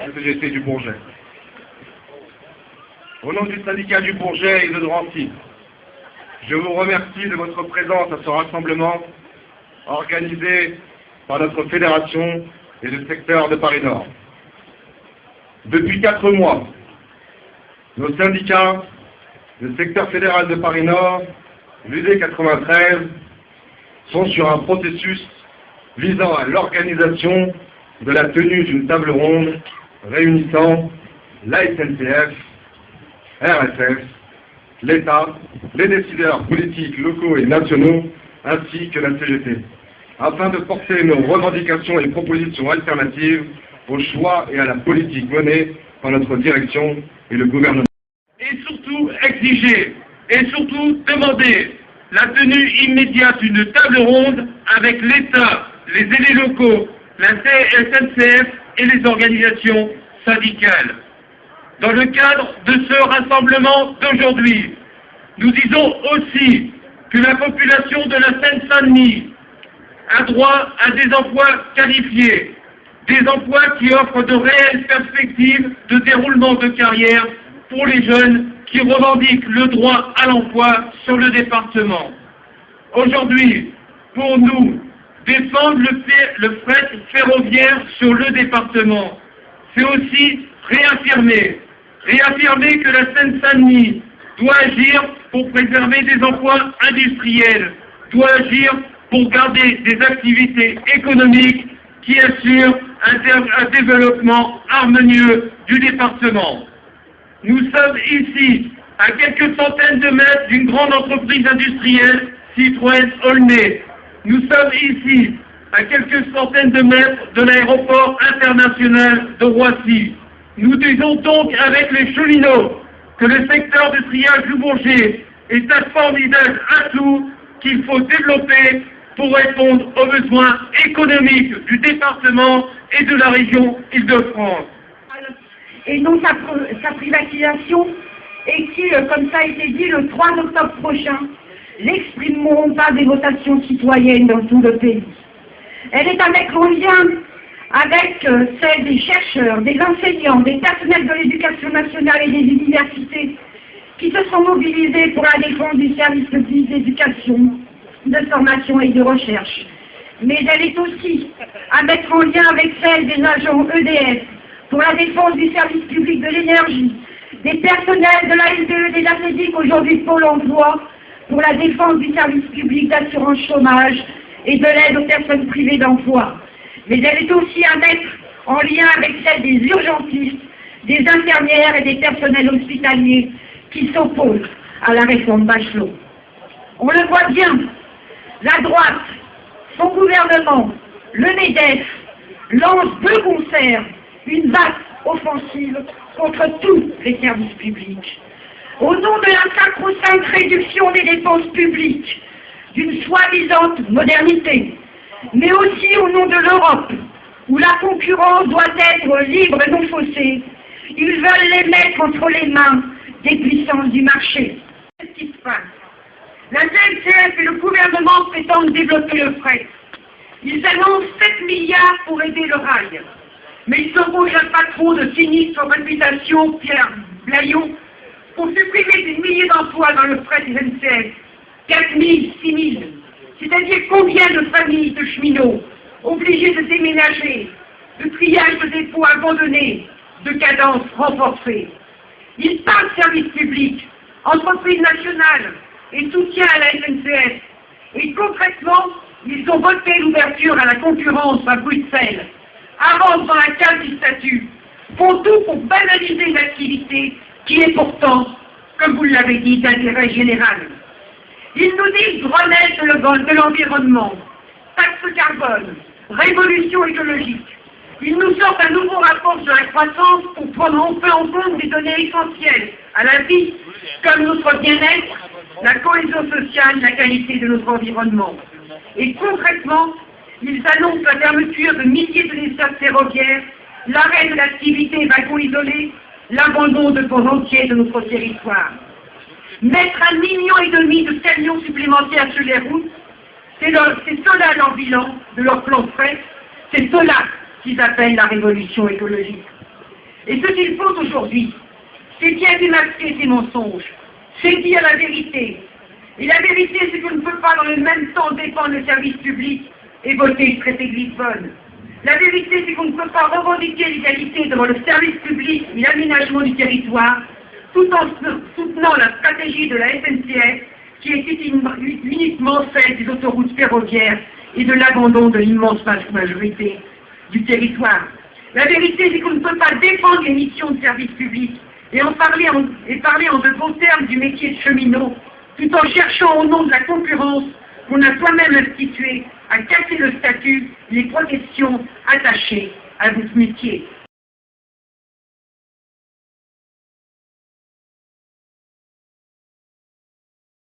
Le CGT du Bourget. Au nom du syndicat du Bourget et de Drancy, je vous remercie de votre présence à ce rassemblement organisé par notre fédération et le secteur de Paris-Nord. Depuis 4 mois, nos syndicats, le secteur fédéral de Paris-Nord, l'UD 93, sont sur un processus visant à l'organisation de la tenue d'une table ronde réunissant la SNCF, RSF, l'État, les décideurs politiques locaux et nationaux, ainsi que la CGT, afin de porter nos revendications et propositions alternatives au choix et à la politique menée par notre direction et le gouvernement. Et surtout exiger, et surtout demander la tenue immédiate d'une table ronde avec l'État, les élus locaux, la SNCF et les organisations syndicales. Dans le cadre de ce rassemblement d'aujourd'hui, nous disons aussi que la population de la Seine-Saint-Denis a droit à des emplois qualifiés, des emplois qui offrent de réelles perspectives de déroulement de carrière pour les jeunes qui revendiquent le droit à l'emploi sur le département. Aujourd'hui, pour nous, défendre le fret ferroviaire sur le département, c'est aussi réaffirmer que la Seine-Saint-Denis doit agir pour préserver des emplois industriels, doit agir pour garder des activités économiques qui assurent un développement harmonieux du département. Nous sommes ici à quelques centaines de mètres d'une grande entreprise industrielle, Citroën Aulnay. Nous sommes ici à quelques centaines de mètres de l'aéroport international de Roissy. Nous disons donc avec les cheminots que le secteur de triage du Bourget est un formidable atout qu'il faut développer pour répondre aux besoins économiques du département et de la région Île-de-France. Et non sa privatisation, et qui, comme ça a été dit, le 3 octobre prochain, l'exprimeront par des votations citoyennes dans tout le pays. Elle est avec en lien avec celle des chercheurs, des enseignants, des personnels de l'éducation nationale et des universités qui se sont mobilisés pour la défense du service public d'éducation, de formation et de recherche. Mais elle est aussi à mettre en lien avec celle des agents EDF pour la défense du service public de l'énergie, des personnels de la LPE, des AFEDIC, aujourd'hui Pôle emploi, pour la défense du service public d'assurance chômage et de l'aide aux personnes privées d'emploi. Mais elle est aussi à mettre en lien avec celle des urgentistes, des infirmières et des personnels hospitaliers qui s'opposent à la réforme Bachelot. On le voit bien, la droite, son gouvernement, le MEDEF, lancent de concert une vaste offensive contre tous les services publics. Au nom de la sacro-sainte réduction des dépenses publiques, d'une soi-disant modernité, mais aussi au nom de l'Europe, où la concurrence doit être libre et non faussée, ils veulent les mettre entre les mains des puissances du marché. Qu'est-ce qui se passe? La SNCF et le gouvernement prétendent développer le fret. Ils annoncent 7 milliards pour aider le rail. Mais ils s'opposent à un patron de sinistre réputation, Pierre Blaillot, pour supprimer des milliers d'emplois dans le fret SNCF. 4 000, 6 000. C'est-à-dire combien de frais familles de cheminots, obligés de déménager, de triage de dépôts abandonnés, de cadences renforcées. Ils parlent service public, entreprise nationale et soutien à la SNCF. Et concrètement, ils ont voté l'ouverture à la concurrence à Bruxelles, avancent dans la case du statut, font tout pour banaliser une activité qui est pourtant, comme vous l'avez dit, d'intérêt général. Ils nous disent Grenelle de l'environnement, taxe carbone, révolution écologique. Ils nous sortent un nouveau rapport sur la croissance pour prendre enfin en compte des données essentielles à la vie, comme notre bien-être, la cohésion sociale, la qualité de notre environnement. Et concrètement, ils annoncent la fermeture de milliers de dessertes ferroviaires, l'arrêt de l'activité wagon isolé, l'abandon de pans entiers de notre territoire. Mettre 1,5 million de camions supplémentaires sur les routes, c'est cela leur bilan de leur plan frais, c'est cela qu'ils appellent la révolution écologique. Et ce qu'il faut aujourd'hui, c'est bien démasquer ces mensonges, c'est dire la vérité. Et la vérité, c'est qu'on ne peut pas dans le même temps défendre le service public et voter le traité de Lisbonne. La vérité, c'est qu'on ne peut pas revendiquer l'égalité devant le service public et l'aménagement du territoire, tout en soutenant la stratégie de la SNCF, qui est uniquement celle des autoroutes ferroviaires et de l'abandon de l'immense majorité du territoire. La vérité, c'est qu'on ne peut pas défendre les missions de service public et parler en de bons termes du métier de cheminot, tout en cherchant au nom de la concurrence qu'on a soi-même instituée à casser le statut et les protections attachées à votre métier.